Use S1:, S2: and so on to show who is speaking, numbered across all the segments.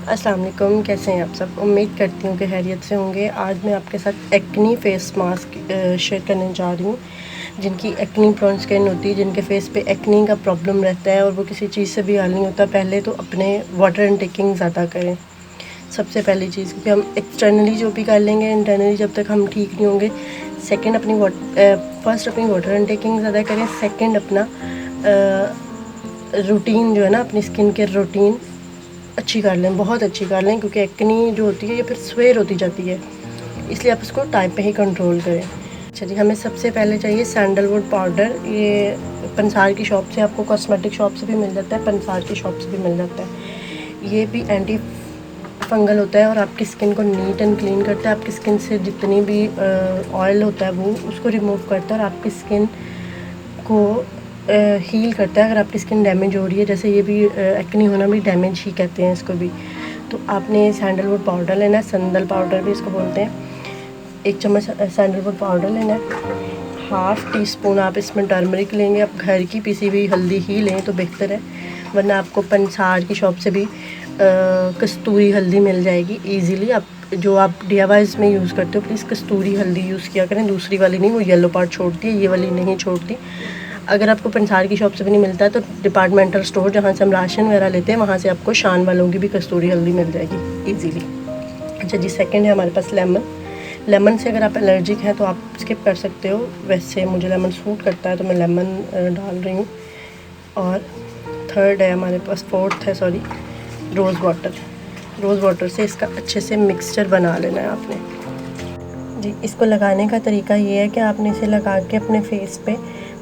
S1: अस्सलाम वालेकुम, कैसे हैं आप सब। उम्मीद करती हूँ कि खैरियत से होंगे। आज मैं आपके साथ एक्नी फेस मास्क शेयर करने जा रही हूँ। जिनकी एक्नी प्रोन स्किन होती है, जिनके फेस पे एक्नी का प्रॉब्लम रहता है और वो किसी चीज़ से भी हल नहीं होता, पहले तो अपने वाटर इनटेकिंग ज़्यादा करें। सबसे पहली चीज़, क्योंकि हम एक्सटर्नली जो भी कर लेंगे, इंटरनली जब तक हम ठीक नहीं होंगे। सेकेंड, फर्स्ट अपनी वाटर इनटेकिंग ज़्यादा करें। सेकेंड, अपना रूटीन जो है ना, अपनी स्किन केयर रूटीन अच्छी कर लें, बहुत अच्छी कर लें, क्योंकि एक्नी जो होती है ये फिर स्वेर होती जाती है, इसलिए आप इसको टाइम पे ही कंट्रोल करें। अच्छा जी, हमें सबसे पहले चाहिए सैंडलवुड पाउडर। ये पंसार की शॉप से, आपको कॉस्मेटिक शॉप से भी मिल जाता है, पंसार की शॉप से भी मिल जाता है। ये भी एंटी फंगल होता है और आपकी स्किन को नीट एंड क्लीन करता है। आपकी स्किन से जितनी भी ऑयल होता है वो उसको रिमूव करता है और आपकी स्किन को हील करता है। अगर आपकी स्किन डैमेज हो रही है, जैसे ये भी एक्नी होना भी डैमेज ही कहते हैं इसको भी, तो आपने सैंडलवुड पाउडर लेना है, संदल पाउडर भी इसको बोलते हैं। 1 चम्मच सैंडलवुड पाउडर लेना है। हाफ़ टी स्पून आप इसमें टर्मरिक लेंगे। आप घर की पिसी हुई हल्दी ही लें तो बेहतर है, वरना आपको पंसार की शॉप से भी कस्तूरी हल्दी मिल जाएगी ईज़िली। आप जो आप DIYs में यूज़ करते हो, प्लीज़ कस्तूरी हल्दी यूज़ किया करें, दूसरी वाली नहीं, वो येलो पार्ट छोड़ती है, ये वाली नहीं छोड़ती। अगर आपको पंसार की शॉप से भी नहीं मिलता है तो डिपार्टमेंटल स्टोर, जहाँ से हम राशन वगैरह लेते हैं, वहाँ से आपको शान वालों की भी कस्तूरी हल्दी मिल जाएगी ईज़िली। अच्छा जी, सेकंड है हमारे पास लेमन। लेमन से अगर आप एलर्जिक हैं तो आप स्किप कर सकते हो, वैसे मुझे लेमन सूट करता है तो मैं लेमन डाल रही हूँ। और थर्ड है हमारे पास, फोर्थ है sorry, rose water. Rose water से इसका अच्छे से मिक्सचर बना लेना है आपने जी। इसको लगाने का तरीका ये है कि आपने इसे लगा के अपने फेस पे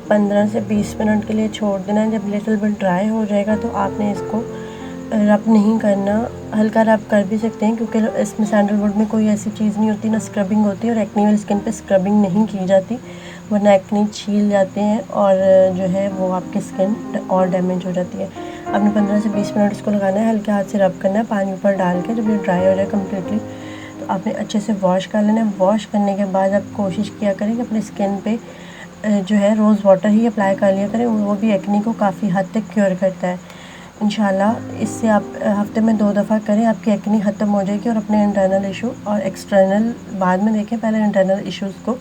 S1: 15 से 20 मिनट के लिए छोड़ देना है। जब लिटिल बिट ड्राई हो जाएगा तो आपने इसको रब नहीं करना, हल्का रब कर भी सकते हैं, क्योंकि इसमें सैंडलवुड में कोई ऐसी चीज़ नहीं होती, ना स्क्रबिंग होती है, और एक्नी वाली स्किन पे स्क्रबिंग नहीं की जाती, वरना एक्नी छील जाते हैं और जो है वो आपकी स्किन और डैमेज हो जाती है। आपने 15 से 20 मिनट इसको लगाना है, हल्के हाथ से रब करना है पानी ऊपर डाल के। जब ये ड्राई हो जाए कम्प्लीटली तो आपने अच्छे से वॉश कर लेना है। वॉश करने के बाद आप कोशिश किया करें कि अपनी स्किन पे जो है रोज़ वाटर ही अप्लाई कर लिया करें, वो भी एक्नी को काफ़ी हद तक क्योर करता है। इंशाल्लाह इससे आप हफ्ते में 2 दफ़ा करें, आपकी एक्नी ख़त्म हो जाएगी। और अपने इंटरनल इशू और एक्सटर्नल बाद में देखें, पहले इंटरनल इश्यूज़ को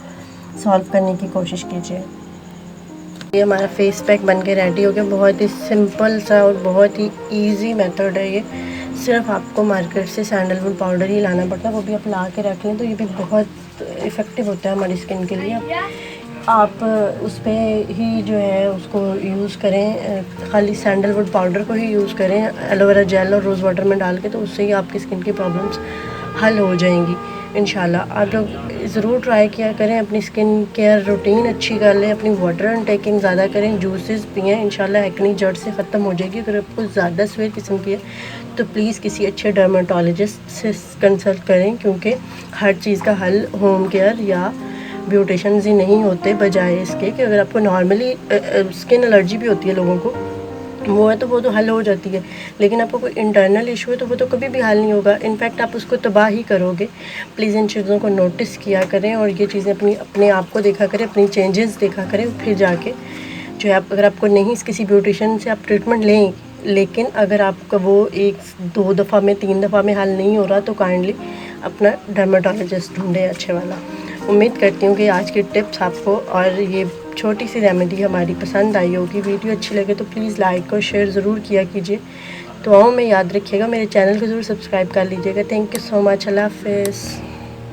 S1: सॉल्व करने की कोशिश कीजिए। ये हमारा फेस पैक बन के रेडी हो गया। बहुत ही सिंपल सा और बहुत ही ईजी मेथड है ये। सिर्फ आपको मार्केट से सैंडलवुड पाउडर ही लाना पड़ता है, वो भी आप ला के रख लें तो ये भी बहुत इफ़ेक्टिव होता है हमारी स्किन के लिए। आप उस पर ही जो है उसको यूज़ करें, खाली सैंडलवुड पाउडर को ही यूज़ करें एलोवेरा जेल और रोज़ वाटर में डाल के, तो उससे ही आपकी स्किन की प्रॉब्लम्स हल हो जाएंगी इंशाल्लाह। आप लोग ज़रूर ट्राई किया करें, अपनी स्किन केयर रूटीन अच्छी कर लें, अपनी वाटर इनटेकिंग ज़्यादा करें, जूसेस पिएँ, इंशाल्लाह एक्नी जड़ से ख़त्म हो जाएगी। अगर आपको ज़्यादा स्वेर किस्म की है तो प्लीज़ किसी अच्छे डर्माटोलॉजिस्ट से कंसल्ट करें, क्योंकि हर चीज़ का हल होम केयर या ब्यूटिशंस ही नहीं होते, बजाय इसके कि अगर आपको नॉर्मली स्किन एलर्जी भी होती है लोगों को, वो है तो वो तो हल हो जाती है, लेकिन आपको कोई इंटरनल इशू है तो वो तो कभी भी हल नहीं होगा, इनफैक्ट आप उसको तबाह ही करोगे। प्लीज़ इन चीज़ों को नोटिस किया करें और ये चीज़ें अपने आप को देखा करें, अपनी चेंजेस देखा करें, फिर जाके जो है अगर आपको नहीं किसी ब्यूटिशियन से आप ट्रीटमेंट लें, लेकिन अगर आपका वो 1-2 दफ़ा में 3 दफ़ा में हल नहीं हो रहा तो काइंडली अपना डर्माटोलॉजिस्ट ढूंढें अच्छे वाला। उम्मीद करती हूँ कि आज की टिप्स आपको और ये छोटी सी रेमेडी हमारी पसंद आई होगी। वीडियो अच्छी लगे तो प्लीज़ लाइक और शेयर ज़रूर किया कीजिए। दुआओं में याद रखिएगा, मेरे चैनल को ज़रूर सब्सक्राइब कर लीजिएगा। Thank you so much. अल्लाह हाफ़िज़।